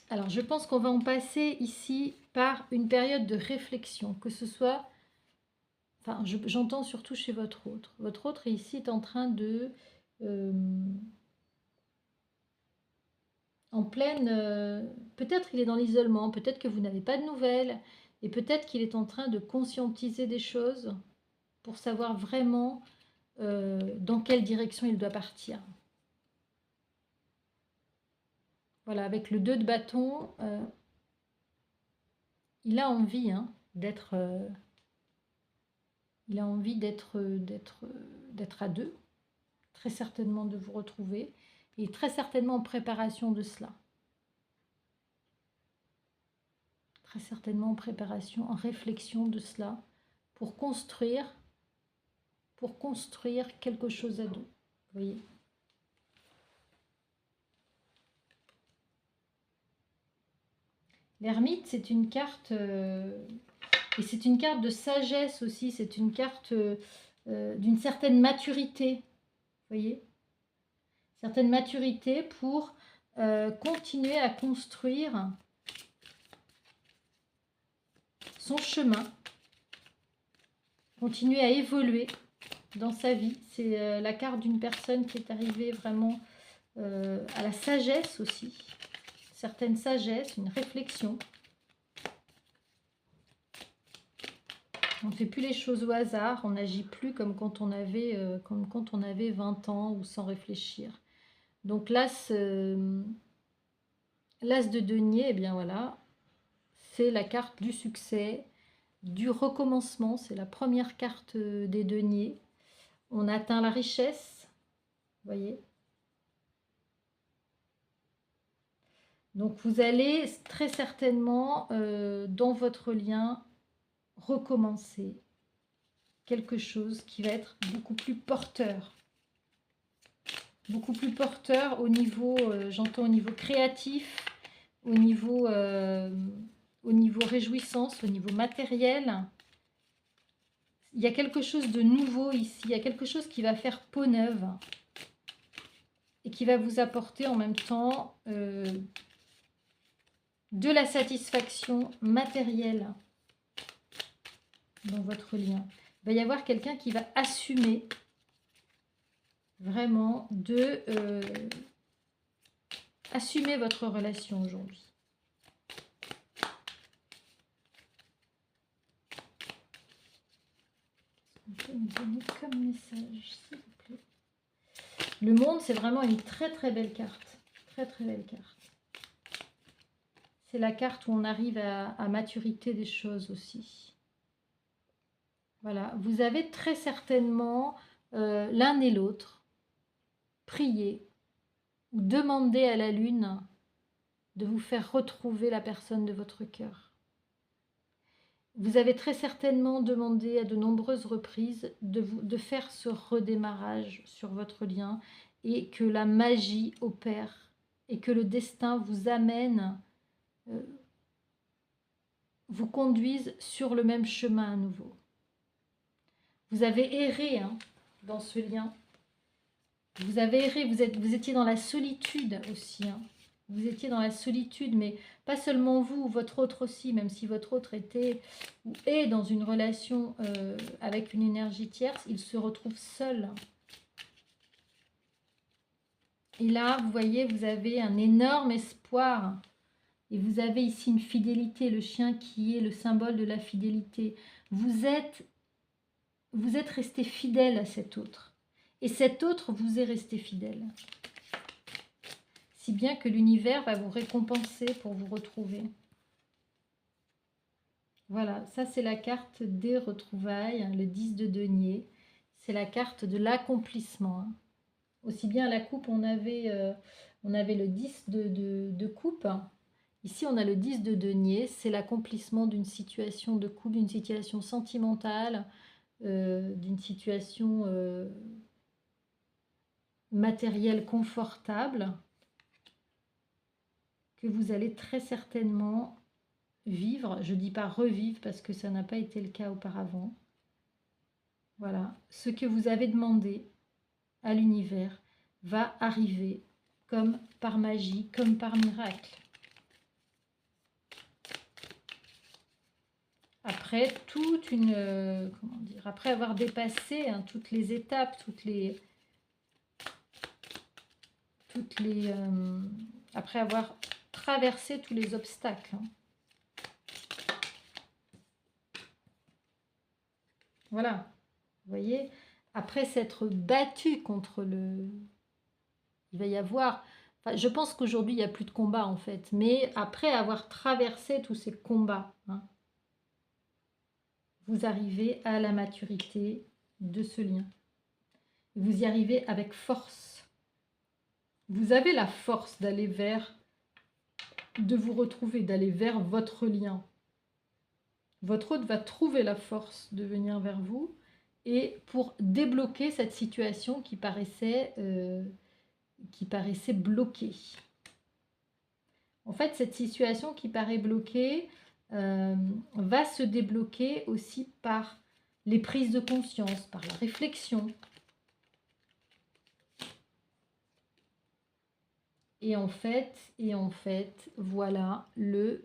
Alors, je pense qu'on va en passer ici par une période de réflexion, que ce soit... Enfin, j'entends surtout chez votre autre. Votre autre ici est en train de... en pleine... peut-être il est dans l'isolement, peut-être que vous n'avez pas de nouvelles, et peut-être qu'il est en train de conscientiser des choses pour savoir vraiment dans quelle direction il doit partir. Voilà, avec le 2 de bâton, il a envie d'être... il a envie d'être à deux, très certainement de vous retrouver. et très certainement en préparation de cela. Très certainement en préparation, en réflexion de cela, pour construire quelque chose à deux. Vous voyez ? L'ermite, c'est une carte, et c'est une carte de sagesse aussi, c'est une carte d'une certaine maturité, vous voyez ? Certaine maturité pour continuer à construire son chemin, continuer à évoluer dans sa vie. C'est la carte d'une personne qui est arrivée vraiment à la sagesse aussi, certaine sagesse, une réflexion. On ne fait plus les choses au hasard, on n'agit plus comme quand on avait 20 ans ou sans réfléchir. Donc l'as de denier, eh bien voilà, c'est la carte du succès, du recommencement, c'est la première carte des deniers. On atteint la richesse, vous voyez. Donc vous allez très certainement, dans votre lien, recommencer quelque chose qui va être beaucoup plus porteur. Beaucoup plus porteur au niveau, j'entends au niveau créatif, au niveau réjouissance, au niveau matériel. Il y a quelque chose de nouveau ici, il y a quelque chose qui va faire peau neuve et qui va vous apporter en même temps de la satisfaction matérielle dans votre lien. Il va y avoir quelqu'un qui va assumer vraiment assumer votre relation aujourd'hui. Vous pouvez me donner comme message, s'il vous plaît. Le monde, c'est vraiment une très très belle carte. Très très belle carte. C'est la carte où on arrive à maturité des choses aussi. Voilà, vous avez très certainement l'un et l'autre prié ou demandé à la lune de vous faire retrouver la personne de votre cœur. Vous avez très certainement demandé à de nombreuses reprises de faire ce redémarrage sur votre lien et que la magie opère et que le destin vous amène, vous conduise sur le même chemin à nouveau. Vous avez erré dans ce lien. Vous avez erré, vous étiez dans la solitude aussi. Vous étiez dans la solitude, mais pas seulement vous, votre autre aussi, même si votre autre était ou est dans une relation avec une énergie tierce, il se retrouve seul. Et là, vous voyez, vous avez un énorme espoir. Et vous avez ici une fidélité, le chien qui est le symbole de la fidélité. Vous êtes resté fidèle à cet autre. Et cet autre vous est resté fidèle. Si bien que l'univers va vous récompenser pour vous retrouver. Voilà, ça c'est la carte des retrouvailles, le 10 de denier. C'est la carte de l'accomplissement. Aussi bien à la coupe, on avait le 10 de coupe. Ici, on a le 10 de denier. C'est l'accomplissement d'une situation de couple, d'une situation sentimentale, d'une situation matérielle confortable que vous allez très certainement vivre. Je ne dis pas revivre parce que ça n'a pas été le cas auparavant. Voilà, ce que vous avez demandé à l'univers va arriver comme par magie, comme par miracle. Après après avoir dépassé toutes les étapes, après avoir traversé tous les obstacles. Voilà, vous voyez, après s'être battu contre il va y avoir... Enfin, je pense qu'aujourd'hui, il n'y a plus de combat en fait, mais après avoir traversé tous ces combats, vous arrivez à la maturité de ce lien. Vous y arrivez avec force. vous avez la force d'aller vers, de vous retrouver, d'aller vers votre lien. Votre hôte va trouver la force de venir vers vous et pour débloquer cette situation qui paraissait bloquée. En fait, cette situation qui paraît bloquée va se débloquer aussi par les prises de conscience, par la réflexion. Et en fait, voilà le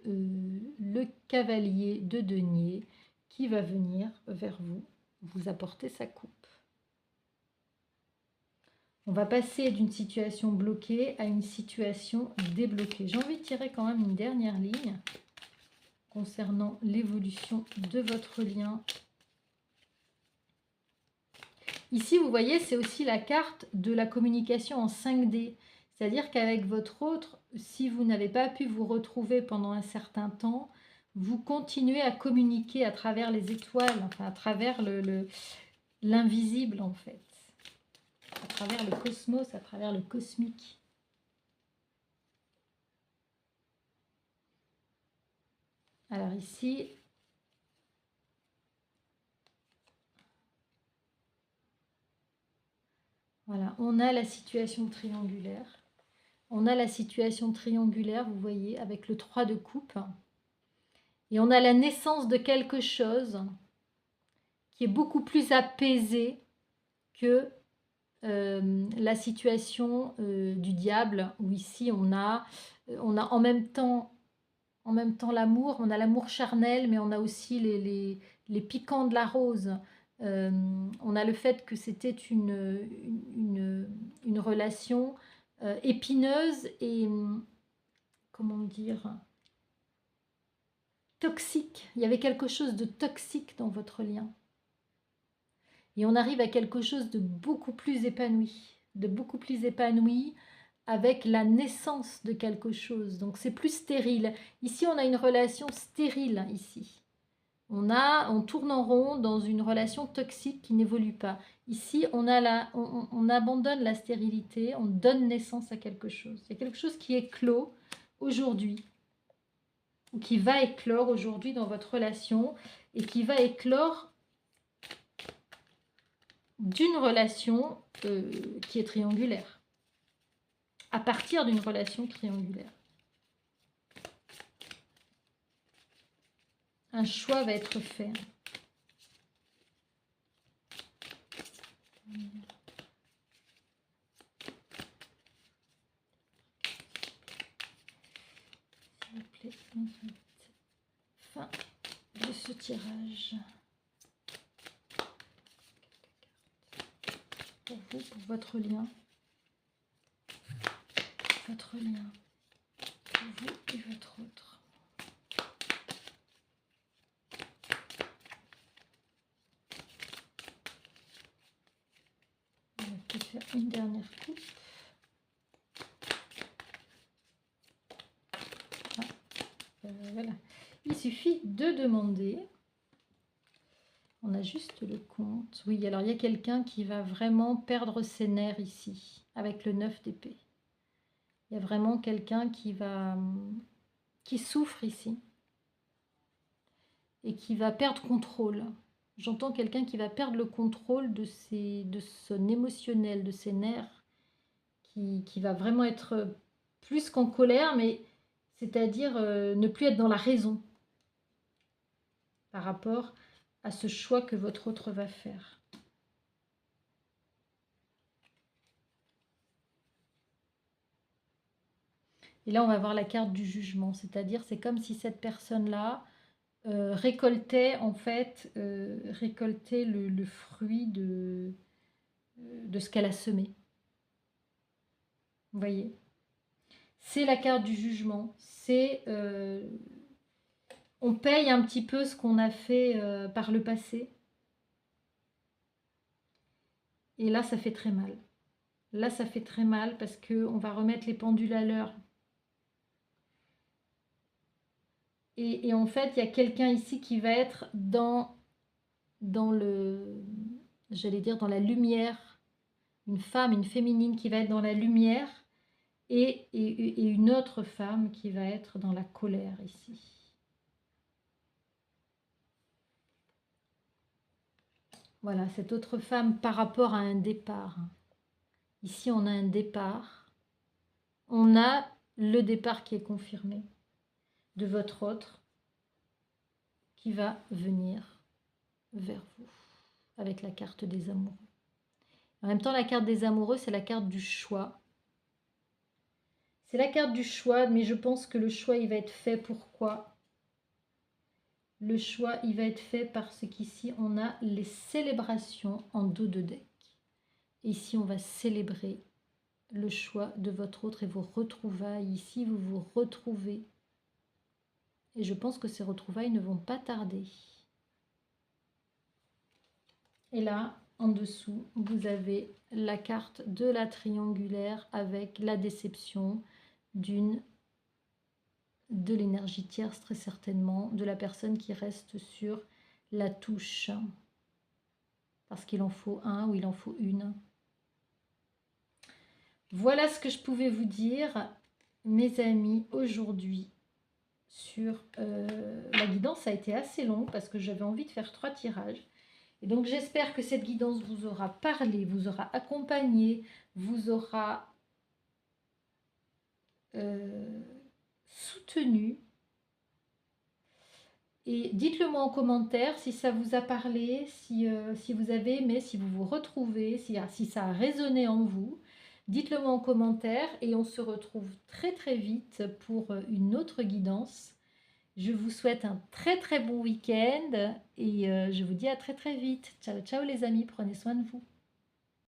cavalier de denier qui va venir vers vous, vous apporter sa coupe. On va passer d'une situation bloquée à une situation débloquée. J'ai envie de tirer quand même une dernière ligne concernant l'évolution de votre lien. Ici, vous voyez, c'est aussi la carte de la communication en 5D. C'est-à-dire qu'avec votre autre, si vous n'avez pas pu vous retrouver pendant un certain temps, vous continuez à communiquer à travers les étoiles, enfin à travers l'invisible en fait, à travers le cosmos, à travers le cosmique. Alors ici, voilà, on a la situation triangulaire. On a la situation triangulaire, vous voyez, avec le 3 de coupe. Et on a la naissance de quelque chose qui est beaucoup plus apaisé que la situation du diable, où ici on a en même temps l'amour, on a l'amour charnel, mais on a aussi les piquants de la rose. On a le fait que c'était une relation épineuse et, comment dire, toxique. Il y avait quelque chose de toxique dans votre lien. Et on arrive à quelque chose de beaucoup plus épanoui, avec la naissance de quelque chose. Donc c'est plus stérile. Ici, on a une relation stérile, ici. On tourne en rond dans une relation toxique qui n'évolue pas. Ici, on abandonne la stérilité, on donne naissance à quelque chose. Il y a quelque chose qui éclot aujourd'hui, ou qui va éclore aujourd'hui dans votre relation, et qui va éclore d'une relation qui est triangulaire, à partir d'une relation triangulaire. Un choix va être fait. S'il vous plaît, fin de ce tirage. Pour vous, pour votre lien. Votre lien. Pour vous et votre autre. On va peut-être faire une dernière coupe. Voilà. Il suffit de demander. On a juste le compte. Oui, alors il y a quelqu'un qui va vraiment perdre ses nerfs ici, avec le 9 d'épée. Il y a vraiment quelqu'un qui souffre ici et qui va perdre contrôle. J'entends quelqu'un qui va perdre le contrôle de son émotionnel, de ses nerfs, qui va vraiment être plus qu'en colère, mais c'est-à-dire ne plus être dans la raison par rapport à ce choix que votre autre va faire. Et là, on va voir la carte du jugement, c'est-à-dire c'est comme si cette personne-là récoltait en fait le fruit de ce qu'elle a semé. Vous voyez, c'est la carte du jugement, c'est on paye un petit peu ce qu'on a fait par le passé. Et là, ça fait très mal. Là, ça fait très mal parce qu'on va remettre les pendules à l'heure. Et en fait, il y a quelqu'un ici qui va être dans j'allais dire dans la lumière. Une femme, une féminine qui va être dans la lumière et une autre femme qui va être dans la colère ici. Voilà, cette autre femme par rapport à un départ. Ici, on a un départ. On a le départ qui est confirmé de votre autre qui va venir vers vous avec la carte des amoureux. En même temps, la carte des amoureux, c'est la carte du choix. C'est la carte du choix, mais je pense que le choix, il va être fait. Pourquoi? Le choix, il va être fait parce qu'ici, on a les célébrations en dos de deck. Ici, on va célébrer le choix de votre autre et vos retrouvailles. Ici, vous vous retrouvez. Et je pense que ces retrouvailles ne vont pas tarder. Et là, en dessous, vous avez la carte de la triangulaire avec la déception de l'énergie tierce, très certainement, de la personne qui reste sur la touche. Parce qu'il en faut un ou il en faut une. Voilà ce que je pouvais vous dire, mes amis, aujourd'hui sur la guidance. Ça a été assez long parce que j'avais envie de faire 3 tirages. Et donc j'espère que cette guidance vous aura parlé, vous aura accompagné, vous aura soutenu. Et dites-le moi en commentaire si ça vous a parlé, si vous avez aimé, si vous vous retrouvez, si ça a résonné en vous. Dites-le moi en commentaire et on se retrouve très très vite pour une autre guidance. Je vous souhaite un très très bon week-end et je vous dis à très très vite. Ciao ciao les amis, prenez soin de vous.